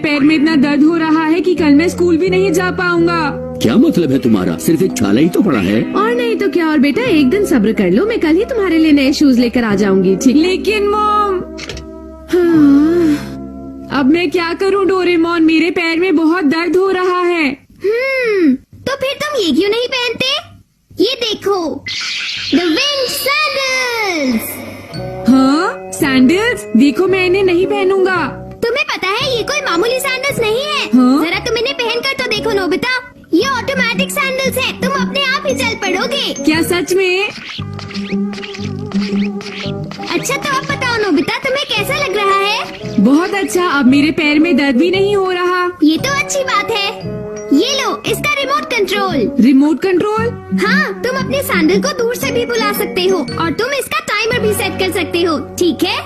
पैर में इतना दर्द हो रहा है कि कल मैं स्कूल भी नहीं जा पाऊंगा। क्या मतलब है तुम्हारा? सिर्फ एक छाला ही तो पड़ा है। और नहीं तो क्या। और बेटा एक दिन सब्र कर लो, मैं कल ही तुम्हारे लिए नए शूज लेकर आ जाऊंगी, ठीक? लेकिन मॉम, हाँ। अब मैं क्या करूं डोरेमोन, मेरे पैर में बहुत दर्द हो रहा है। तो फिर तुम ये क्यों नहीं पहनते? ये देखो, द विंग सैंडल्स। हाँ सैंडल्स, देखो मैं इन्हें नहीं पहनूंगा। तुम्हें पता है ये कोई मामूली सैंडल्स नहीं है। हाँ? जरा तुम इन्हें पहनकर तो देखो नोबिता, ये ऑटोमेटिक सैंडल्स है, तुम अपने आप ही चल पड़ोगे। क्या सच में? अच्छा तो अब बताओ नोबिता, तुम्हें कैसा लग रहा है? बहुत अच्छा, अब मेरे पैर में दर्द भी नहीं हो रहा। ये तो अच्छी बात है। ये लो इसका रिमोट कंट्रोल। Remote control? हाँ, तुम अपने सैंडल को दूर से भी बुला सकते हो और तुम इसका टाइमर भी सेट कर सकते हो, ठीक है?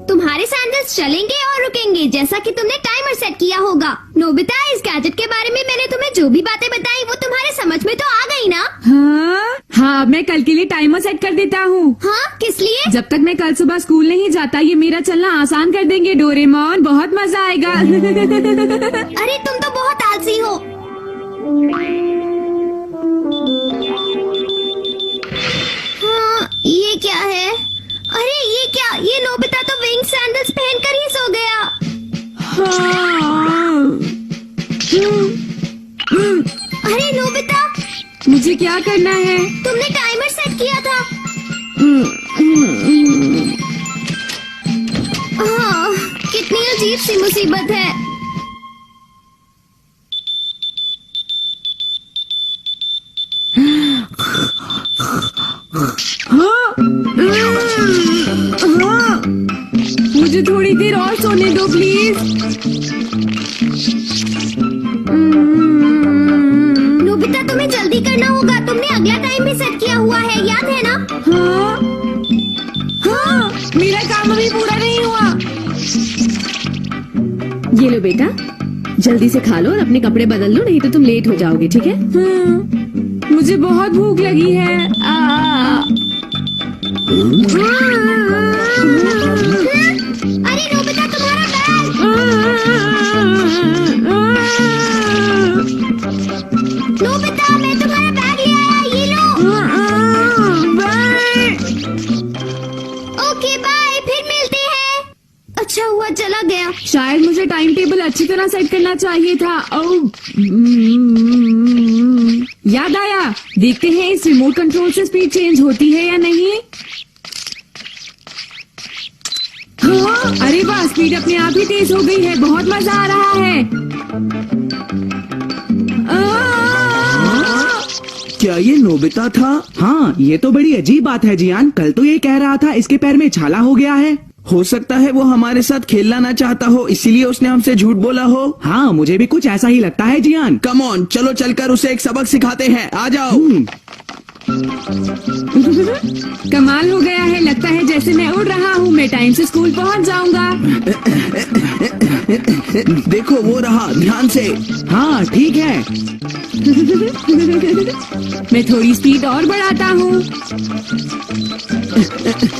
तुम्हारे सैंडल्स चलेंगे और रुकेंगे जैसा कि तुमने टाइमर सेट किया होगा। नोबिता, इस गैजेट के बारे में मैंने तुम्हें जो भी बातें बताई वो तुम्हारे समझ में तो आ गई ना? हाँ, अब मैं कल के लिए टाइमर सेट कर देता हूँ। हाँ, किस लिए? जब तक मैं कल सुबह स्कूल नहीं जाता, ये मेरा चलना आसान कर देंगे डोरेमोन, बहुत मजा आएगा। अरे तुम तो बहुत आलसी हो। हाँ, ये क्या है? अरे ये क्या? ये नोबिता तो विंग सैंडल्स पहनकर ही सो गया। अरे नोबिता, मुझे क्या करना है? तुमने टाइमर सेट किया था। हाँ, कितनी अजीब सी मुसीबत है। मुझे थोड़ी देर और सोने दो प्लीज। नोबिता, तुम्हें जल्दी करना होगा, तुमने अगला टाइम भी सेट किया हुआ है, याद है ना? हाँ, हाँ, मेरा काम अभी पूरा नहीं हुआ। ये लो बेटा, जल्दी से खा लो और अपने कपड़े बदल लो, नहीं तो तुम लेट हो जाओगे, ठीक है? मुझे बहुत भूख लगी है। अरे नोबिता, तुम्हारा बैग। नोबिता, मैं तुम्हारा बैग ले आया, ये लो। ओके बाय, फिर मिलते हैं। अच्छा हुआ चला गया। शायद मुझे टाइम टेबल अच्छी तरह सेट करना चाहिए था। याद आया, देखते हैं इस रिमोट कंट्रोल से स्पीड चेंज होती है या नहीं। हाँ, अरे वाह, स्पीड अपने आप ही तेज हो गई है, बहुत मजा आ रहा है। क्या ये नोबिता था? हाँ, ये तो बड़ी अजीब बात है जियान। कल तो ये कह रहा था इसके पैर में छाला हो गया है। हो सकता है वो हमारे साथ खेलना ना चाहता हो, इसीलिए उसने हमसे झूठ बोला हो। हाँ, मुझे भी कुछ ऐसा ही लगता है जियान। कम ऑन, चलो चलकर उसे एक सबक सिखाते हैं, आ जाओ। कमाल हो गया है, लगता है जैसे मैं उड़ रहा हूँ। मैं टाइम से स्कूल पहुँच जाऊंगा। देखो वो रहा, ध्यान से। हाँ ठीक है। मैं थोड़ी स्पीड और बढ़ाता हूँ।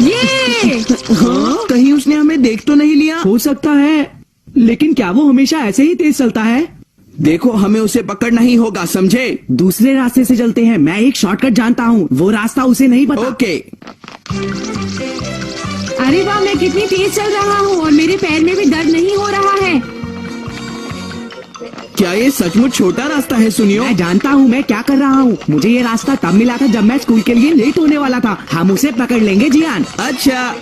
ये हाँ? कहीं उसने हमें देख तो नहीं लिया? हो सकता है, लेकिन क्या वो हमेशा ऐसे ही तेज चलता है? देखो, हमें उसे पकड़ना ही होगा, समझे? दूसरे रास्ते से चलते हैं, मैं एक शॉर्टकट जानता हूँ, वो रास्ता उसे नहीं पता। ओके। अरे वाह, मैं कितनी तेज चल रहा हूँ और मेरे पैर में भी दर्द नहीं हो रहा है। क्या ये सचमुच छोटा रास्ता है? सुनियो, मैं जानता हूँ मैं क्या कर रहा हूँ। मुझे ये रास्ता तब मिला था जब मैं स्कूल के लिए लेट होने वाला था। हम उसे पकड़ लेंगे जियान। अच्छा,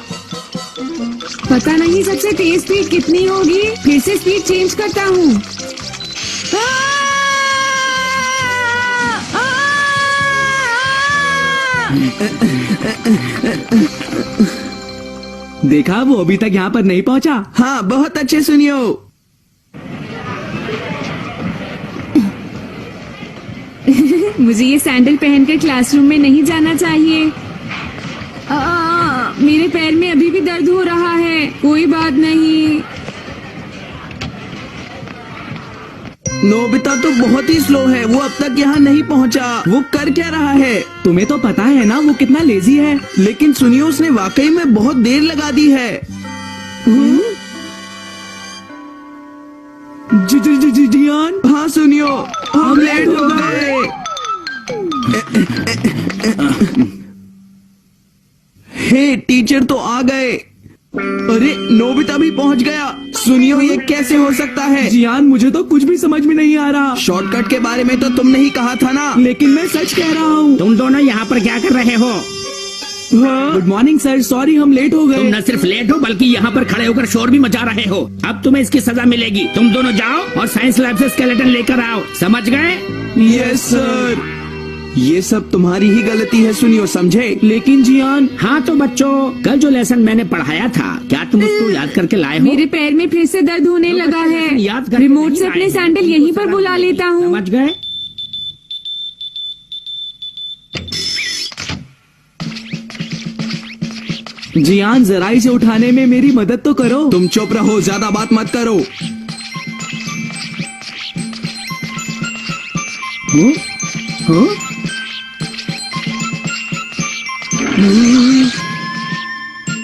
पता नहीं सबसे तेज स्पीड कितनी होगी। फिर से स्पीड चेंज करता हूँ। देखा, वो अभी तक यहाँ पर नहीं पहुँचा। हाँ बहुत अच्छे। सुनियो, मुझे ये सैंडल पहनकर क्लासरूम में नहीं जाना चाहिए। मेरे पैर में अभी भी दर्द हो रहा है। कोई बात नहीं। नोबिता तो बहुत ही स्लो है, वो अब तक यहाँ नहीं पहुँचा। वो कर क्या रहा है? तुम्हें तो पता है ना वो कितना लेजी है। लेकिन सुनियो, उसने वाकई में बहुत देर लगा दी है। जियान। हाँ सुनियो, हम लेट हो गए। हे टीचर तो आ गए। अरे नोबिता भी पहुंच गया। सुनियो, ये कैसे हो सकता है? जियान, मुझे तो कुछ भी समझ में नहीं आ रहा। शॉर्टकट के बारे में तो तुमने ही कहा था ना। लेकिन मैं सच कह रहा हूँ। तुम दोनों यहाँ पर क्या कर रहे हो? गुड मॉर्निंग सर, सॉरी हम लेट हो तुम गए। न सिर्फ लेट हो बल्कि यहाँ पर खड़े होकर शोर भी मचा रहे हो। अब तुम्हें इसकी सजा मिलेगी। तुम दोनों जाओ और साइंस लैब से स्केलेटन लेकर आओ, समझ गए? Yes sir. ये सब तुम्हारी ही गलती है सुनियो, समझे? लेकिन जियान। हाँ तो बच्चों, कल जो लेसन मैंने पढ़ाया था, क्या तुम उसको याद करके लाए हो? मेरे पैर में फिर से दर्द होने लगा है। याद करके रिमोट नहीं से अपने लाए। सैंडल यहीं पर बुला लेता हूँ। समझ गए? जियान, जरा इसे उठाने में मेरी मदद तो करो। तुम चुप रहो, ज्यादा बात मत करो। हाँ?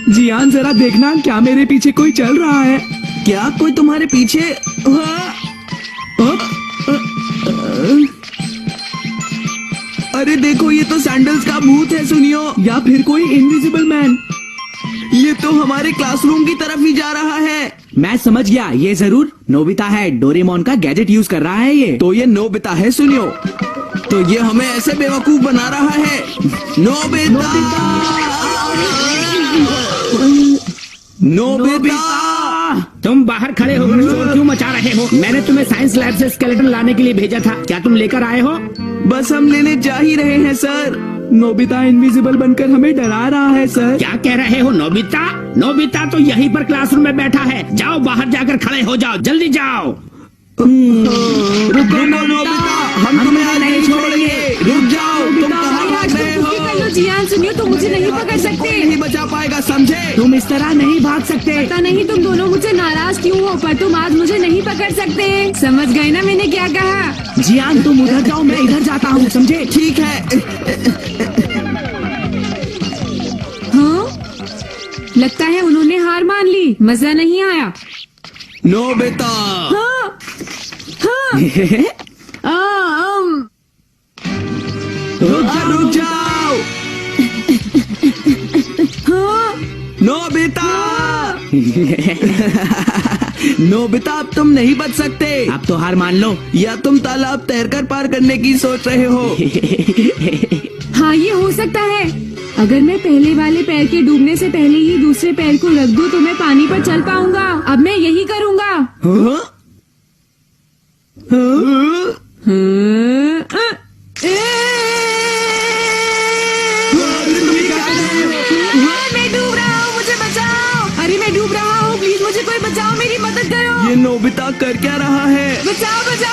जियान, जरा देखना, क्या मेरे पीछे कोई चल रहा है? क्या कोई तुम्हारे पीछे? हाँ? अरे देखो, ये तो सैंडल्स का भूत है सुनियो। या फिर कोई इनविजिबल मैन? ये तो हमारे क्लासरूम की तरफ ही जा रहा है। मैं समझ गया, ये जरूर नोबिता है। डोरेमोन का गैजेट यूज कर रहा है ये। तो ये नोबिता है सुनियो। तो ये हमें ऐसे बेवकूफ बना रहा है। Nobita, Nobita. तुम बाहर खड़े होकर शोर क्यों मचा रहे हो? मैंने तुम्हें साइंस लैब से स्केलेटन लाने के लिए भेजा था, क्या तुम लेकर आए हो? बस हम लेने जा ही रहे हैं सर। नोबिता इनविजिबल बनकर हमें डरा रहा है सर। क्या कह रहे हो? नोबिता? नोबिता तो यहीं पर क्लासरूम में बैठा है। जाओ बाहर जाकर खड़े हो जाओ, जल्दी जाओ। रुको नोबिता, हम तुम्हें आज नहीं छोड़ेंगे। रुक जाओ, तुम कहाँ भाग रहे हो? जियान, सुनियो, तुम मुझे नहीं पकड़ सकते। नहीं बचा पाएगा, समझे? तुम इस तरह नहीं भाग सकते। पता नहीं तुम दोनों मुझसे नाराज क्यों हो, पर तुम आज मुझे नहीं पकड़ सकते। समझ गए ना मैंने क्या कहा? जियान, तुम उधर जाओ, मैं इधर जाता हूँ, समझे? ठीक है। हाँ, लगता है उन्होंने हार मान ली। मजा नहीं आया। नोबिता, हाँ, हाँ। रुक जाओ। हाँ, नोबिता। नोबिता, अब तुम नहीं बच सकते। अब तो हार मान लो। या तुम तालाब तैरकर पार करने की सोच रहे हो? हाँ, ये हो सकता है। अगर मैं पहले वाले पैर के डूबने से पहले ही दूसरे पैर को रख दूं तो मैं पानी पर चल पाऊंगा। अब मैं यही करूंगा। हाँ? हाँ? मैं डूब रहा हूँ, मुझे बचाओ। अरे मैं डूब रहा हूँ, प्लीज मुझे कोई बचाओ, मेरी मदद करो। ये नोबिता कर क्या रहा है? बचाओ, बचाओ।